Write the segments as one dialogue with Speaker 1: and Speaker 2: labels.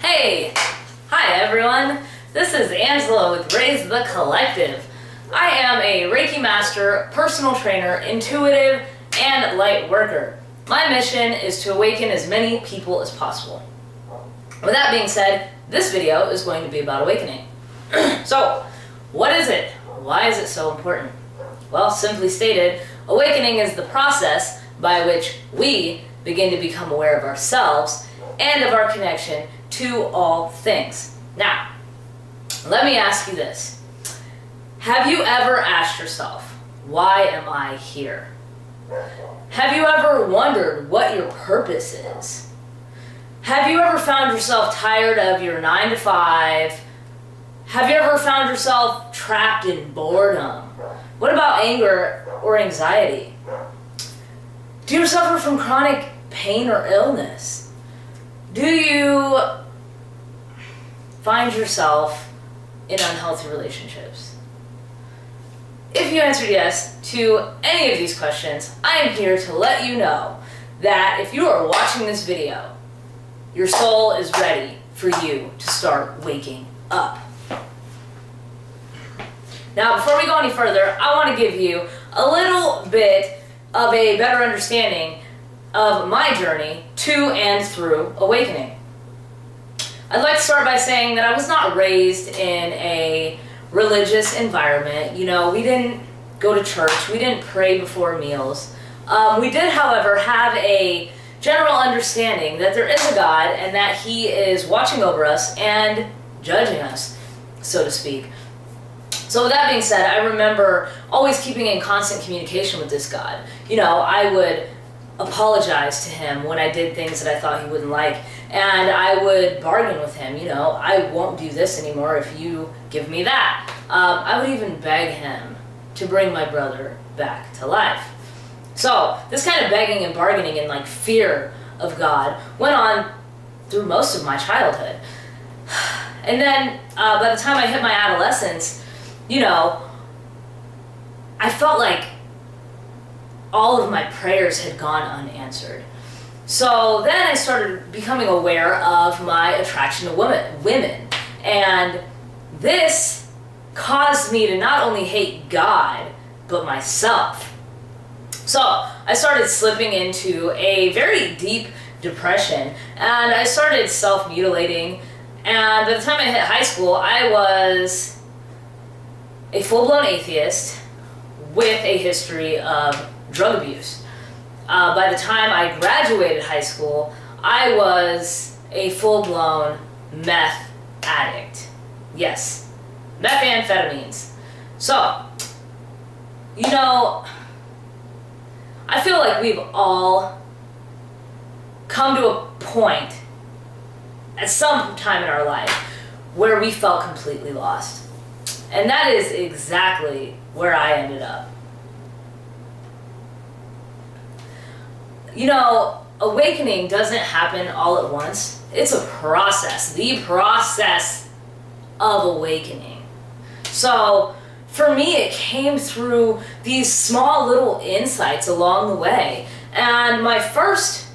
Speaker 1: Hey! Hi everyone! This is Angela with Raise the Collective. I am a Reiki Master, personal trainer, intuitive, and light worker. My mission is to awaken as many people as possible. With that being said, this video is going to be about awakening. So, what is it? Why is it so important? Well, simply stated, awakening is the process by which we begin to become aware of ourselves and of our connection to all things. Now, let me ask you this. Have you ever asked yourself, why am I here? Have you ever wondered what your purpose is? Have you ever found yourself tired of your 9 to 5? Have you ever found yourself trapped in boredom? What about anger or anxiety? Do you suffer from chronic pain or illness? Do you find yourself in unhealthy relationships? If you answered yes to any of these questions, I am here to let you know that if you are watching this video, your soul is ready for you to start waking up. Now, before we go any further, I want to give you a little bit of a better understanding of my journey to and through awakening. I'd like to start by saying that I was not raised in a religious environment. You know, we didn't go to church, we didn't pray before meals. We did, however, have a general understanding that there is a God and that He is watching over us and judging us, so to speak. So with that being said, I remember always keeping in constant communication with this God. You know, I would apologize to Him when I did things that I thought He wouldn't like, and I would bargain with Him. You know, I won't do this anymore if you give me that. I would even beg Him to bring my brother back to life. So this kind of begging and bargaining and like fear of God went on through most of my childhood. And then by the time I hit my adolescence, you know, I felt like all of my prayers had gone unanswered. So then I started becoming aware of my attraction to women. And this caused me to not only hate God, but myself. So I started slipping into a very deep depression, and I started self-mutilating. And by the time I hit high school, I was a full-blown atheist with a history of drug abuse. By the time I graduated high school, I was a full-blown meth addict. Yes, methamphetamines. So, you know, I feel like we've all come to a point at some time in our life where we felt completely lost. And that is exactly where I ended up. You know, awakening doesn't happen all at once. It's a process, the process of awakening. So, for me, it came through these small little insights along the way. And my first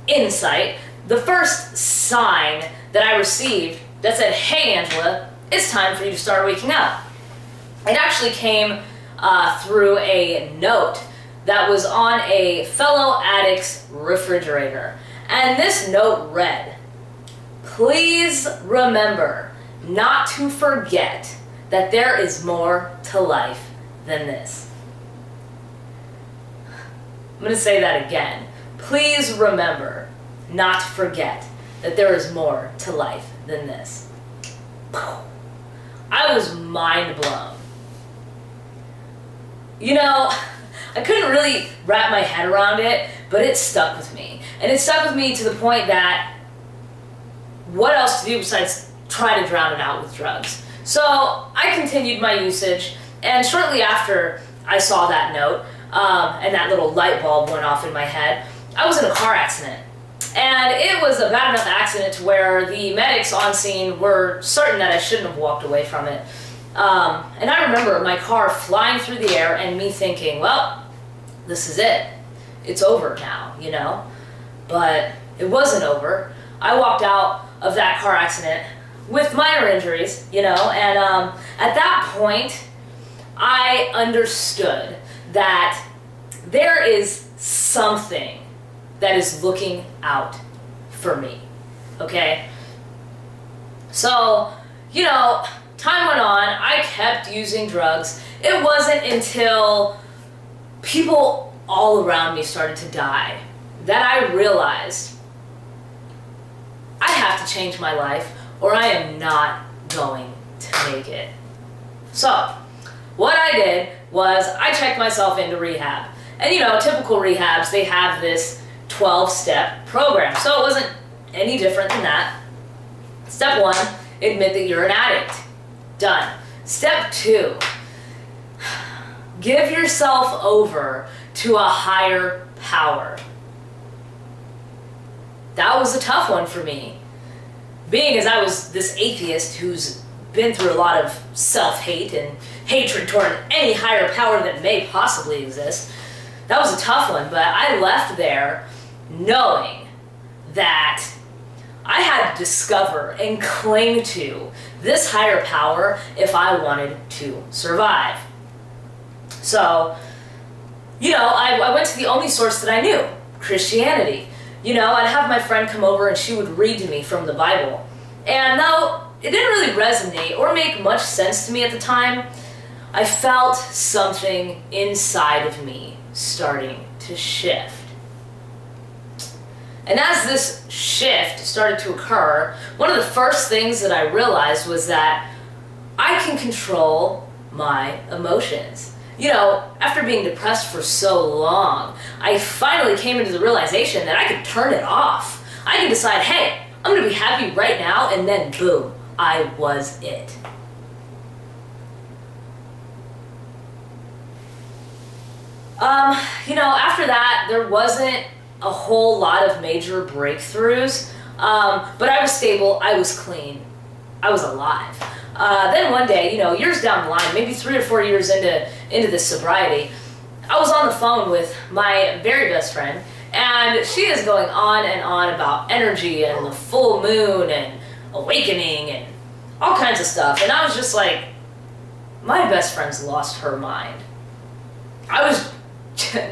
Speaker 1: insight, the first sign that I received that said, "Hey, Angela, it's time for you to start waking up," it actually came through a note that was on a fellow addict's refrigerator. And this note read, "Please remember not to forget that there is more to life than this." I'm going to say that again. Please remember not to forget that there is more to life than this. I was mind blown. You know, I couldn't really wrap my head around it, but it stuck with me. And it stuck with me to the point that what else to do besides try to drown it out with drugs? So I continued my usage, and shortly after I saw that note, and that little light bulb went off in my head, I was in a car accident. And it was a bad enough accident to where the medics on scene were certain that I shouldn't have walked away from it. And I remember my car flying through the air and me thinking, well, this is it. It's over now, you know? But it wasn't over. I walked out of that car accident with minor injuries, and at that point, I understood that there is something that is looking out for me, okay? So, time went on, I kept using drugs. It wasn't until people all around me started to die that I realized I have to change my life or I am not going to make it. So, what I did was I checked myself into rehab. And typical rehabs, they have this 12-step program. So it wasn't any different than that. Step 1, admit that you're an addict. Done. Step 2, give yourself over to a higher power. That was a tough one for me. Being as I was this atheist who's been through a lot of self-hate and hatred toward any higher power that may possibly exist, that was a tough one, but I left there knowing that I had to discover and cling to this higher power if I wanted to survive. So, I went to the only source that I knew, Christianity. I'd have my friend come over and she would read to me from the Bible. And though it didn't really resonate or make much sense to me at the time, I felt something inside of me starting to shift. And as this shift started to occur, one of the first things that I realized was that I can control my emotions. After being depressed for so long, I finally came into the realization that I could turn it off. I could decide, hey, I'm going to be happy right now, and then boom, I was it. After that, there wasn't a whole lot of major breakthroughs, but I was stable, I was clean, I was alive. Then one day, years down the line, maybe 3 or 4 years into this sobriety, I was on the phone with my very best friend, and she is going on and on about energy and the full moon and awakening and all kinds of stuff. And I was just like, my best friend's lost her mind. I was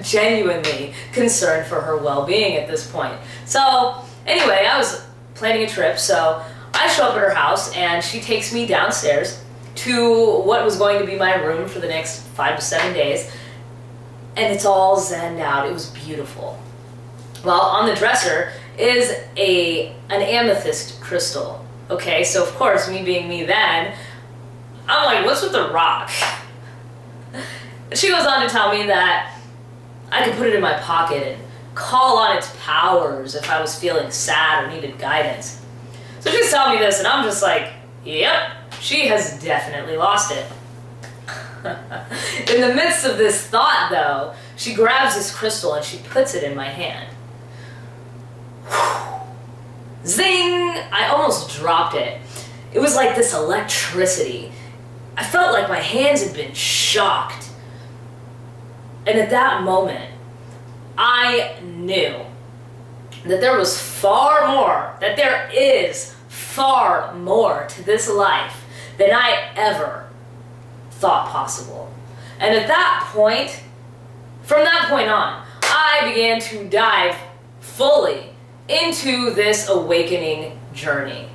Speaker 1: genuinely concerned for her well-being at this point. So anyway, I was planning a trip, so I show up at her house and she takes me downstairs to what was going to be my room for the next 5 to 7 days, and it's all zenned out. It was beautiful. Well, on the dresser is an amethyst crystal. Okay, so of course, me being me then, I'm like, what's with the rock? She goes on to tell me that I could put it in my pocket and call on its powers if I was feeling sad or needed guidance. So she's telling me this, and I'm just like, yep, she has definitely lost it. In the midst of this thought, though, she grabs this crystal and she puts it in my hand. Zing! I almost dropped it. It was like this electricity. I felt like my hands had been shocked. And at that moment, I knew that there was far more, that there is far more to this life than I ever thought possible. And at that point, from that point on, I began to dive fully into this awakening journey.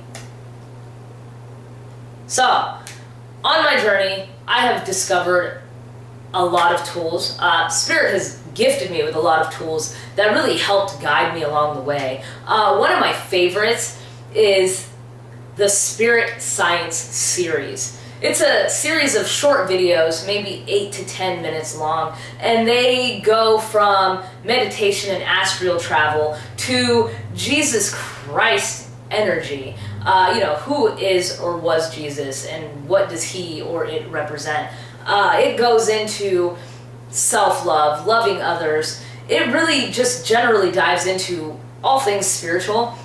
Speaker 1: So, on my journey, I have discovered a lot of tools. Spirit has gifted me with a lot of tools that really helped guide me along the way. One of my favorites is the Spirit Science series. It's a series of short videos, maybe 8 to 10 minutes long, and they go from meditation and astral travel to Jesus Christ energy. Who is or was Jesus and what does he or it represent? It goes into self-love, loving others. It really just generally dives into all things spiritual.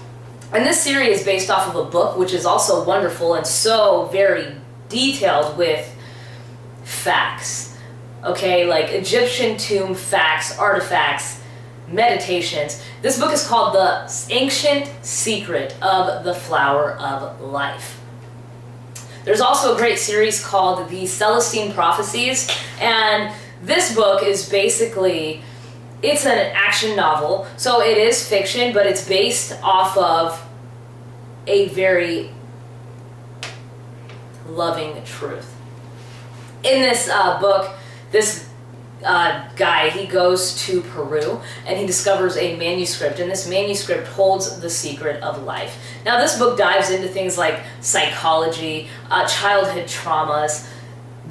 Speaker 1: And this series is based off of a book, which is also wonderful and so very detailed with facts. Okay, like Egyptian tomb facts, artifacts, meditations. This book is called The Ancient Secret of the Flower of Life. There's also a great series called The Celestine Prophecies, and this book is basically, it's an action novel, so it is fiction, but it's based off of a very loving truth. In this book, this guy, he goes to Peru and he discovers a manuscript, and this manuscript holds the secret of life. Now this book dives into things like psychology, childhood traumas,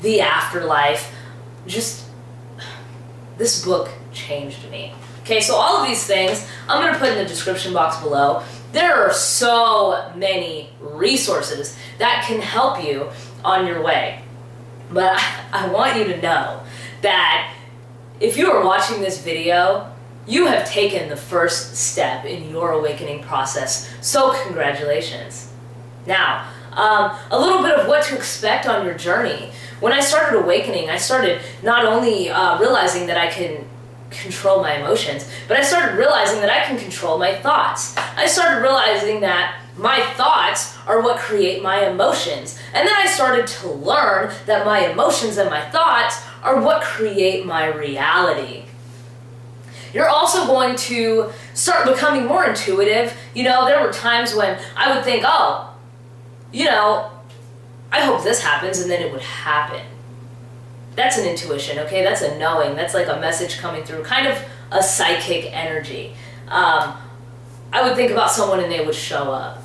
Speaker 1: the afterlife. Just, this book changed me. Okay, so all of these things I'm going to put in the description box below. There are so many resources that can help you on your way. But I want you to know that if you are watching this video, you have taken the first step in your awakening process. So congratulations. Now, a little bit of what to expect on your journey. When I started awakening, I started not only realizing that I can control my emotions, but I started realizing that I can control my thoughts. I started realizing that my thoughts are what create my emotions. And then I started to learn that my emotions and my thoughts are what create my reality. You're also going to start becoming more intuitive. You know, there were times when I would think, oh, you know, I hope this happens, and then it would happen. That's an intuition, okay? That's a knowing. That's like a message coming through, kind of a psychic energy. I would think about someone and they would show up.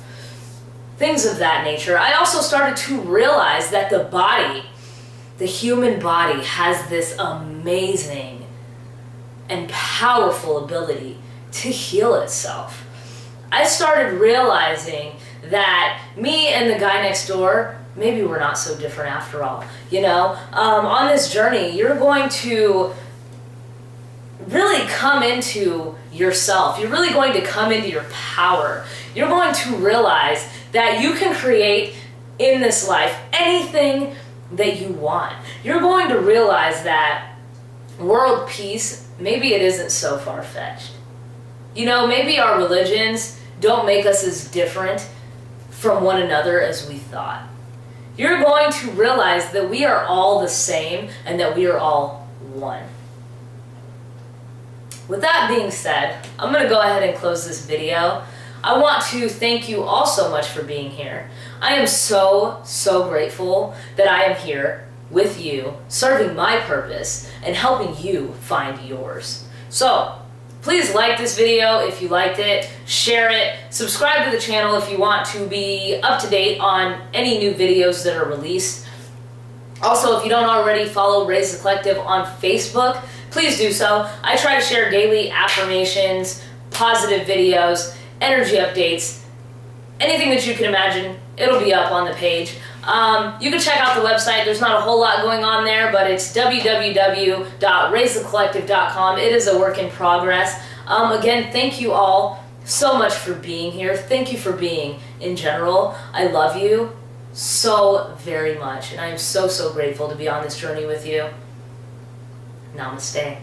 Speaker 1: Things of that nature. I also started to realize that the body, the human body, has this amazing and powerful ability to heal itself. I started realizing that me and the guy next door, maybe we're not so different after all. You know, on this journey, you're going to really come into yourself. You're really going to come into your power. You're going to realize that you can create in this life anything that you want. You're going to realize that world peace, maybe it isn't so far-fetched. You know, maybe our religions don't make us as different from one another as we thought. You're going to realize that we are all the same and that we are all one. With that being said, I'm going to go ahead and close this video. I want to thank you all so much for being here. I am so grateful that I am here with you, serving my purpose and helping you find yours. So, please like this video if you liked it, share it, subscribe to the channel if you want to be up to date on any new videos that are released. Also, if you don't already follow Raise the Collective on Facebook, please do so. I try to share daily affirmations, positive videos, energy updates, anything that you can imagine, it'll be up on the page. You can check out the website. There's not a whole lot going on there, but it's www.raisethecollective.com. It is a work in progress. Again, thank you all so much for being here. Thank you for being in general. I love you so very much, and I am so grateful to be on this journey with you. Namaste.